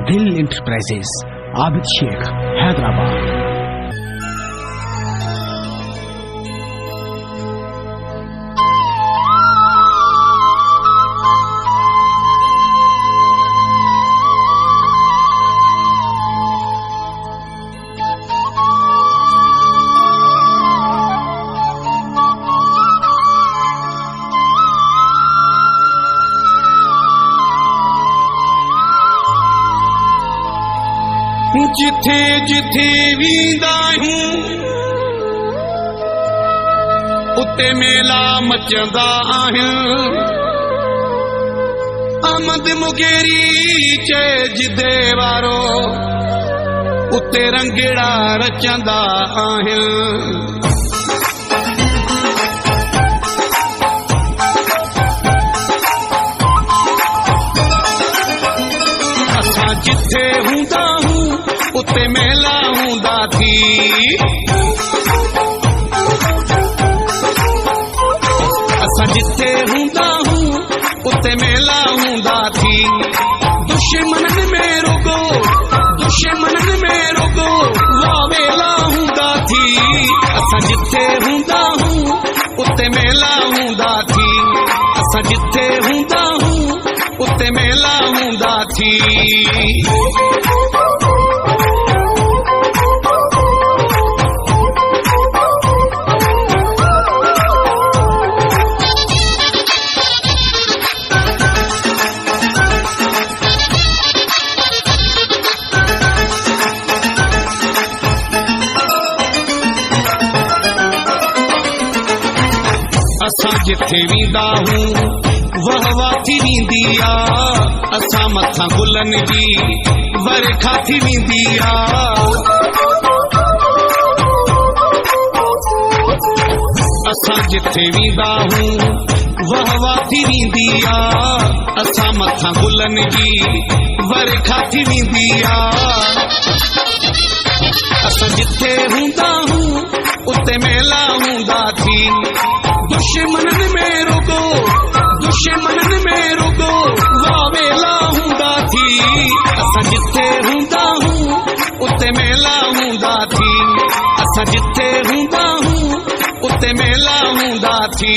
दिल इंटरप्राइजेस, आबिद शेख, हैदराबाद। जिथे जिथे वींदा हूं उते मेला मचंदा आहिनि। अहमद मुगेरी चए जिदे वारो उते रंगेड़ा रचंदा आहिनि। असां जिथे हूंदा उते मेला हूंदा थी। असां जिथे हूंदा हूं उते मेला हूंदा थी। दुश्मनन में रुगो वावेला हूंदा थी। असां जिथे हूंदा हूं उते मेला हूंदा थी। असां जिथे हूंदा हूं उते मेला हूंदा थी। असां जिथे वींदा हूं वहवा थी वेंदी आ। असां मथां गुलनि जी बरखा थी वेंदी आ। असां जिथे वींदा हूं वहवा थी वेंदी आ। असां मथां गुलनि जी बरखा थी वेंदी आ। असां जिथे हूंदा हूं उते मेला हूंदा थी। दुश्मनन में रुगो वावेला हूंदा थी। असां जिथे हूंदा हूं उते मेला हूंदा थी। असां जिथे हूंदा हूं उते मेला हूंदा थी।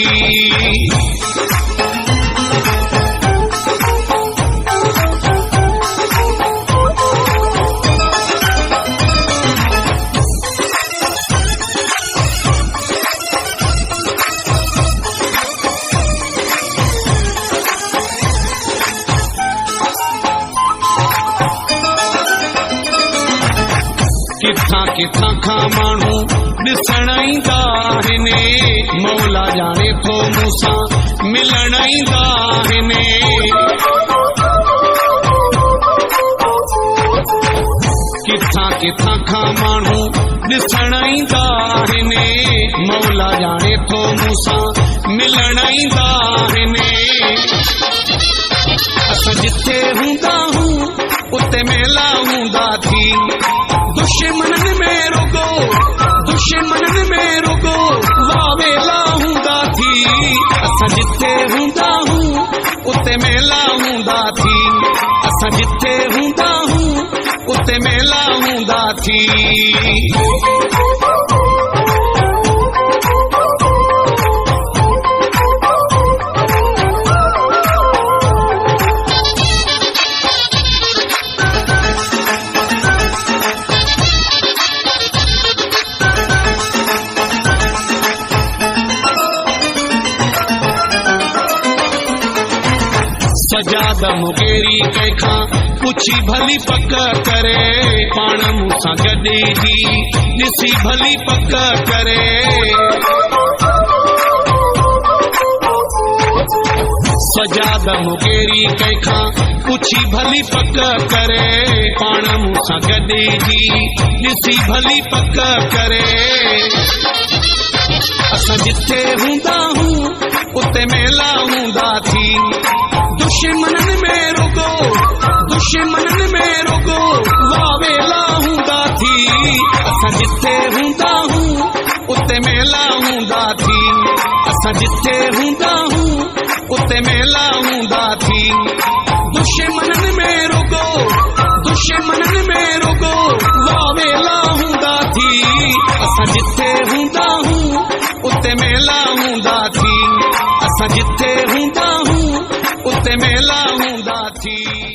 किथां किथां खां माण्हू ॾिसण ईंदा आहिनि। मौला जाने थो मूंसां मिलण ईंदा आहिनि। किथां किथां खां माण्हू ॾिसण ईंदा आहिनि। मौला जाने थो मूंसां मिलण ईंदा आहिनि। असां जिथे हूंदा हूं उते मेला हूंदा थी। दुश्मनन में रुगो वावेला हूंदा थी। असां जिथे हूंदा हूं उते मेला हूंदा थी। असां जिथे हूंदा हूं उते मेला हूंदा थी। सजाद मुगेरी कंहिंखां पुछी भली पक करे। पाण मूंसां गॾे जी ॾिसी भली पक करे। सजाद मुगेरी कंहिंखां पुछी भली पक करे। पाण मूंसां गॾे जी ॾिसी भली पक करे। असां जिथे हूंदा हूं उते मेला हूंदा थी। दुश्मनन में रुगो वावेला हूंदा थी। असां जिथे हूंदा हूं उते मेला हूंदा थी। असां जिथे हूंदा हूं उते मेला हूंदा थी। दुश्मनन में रुगो असां जिथे हूंदा हूं उते मेला हूंदा थी।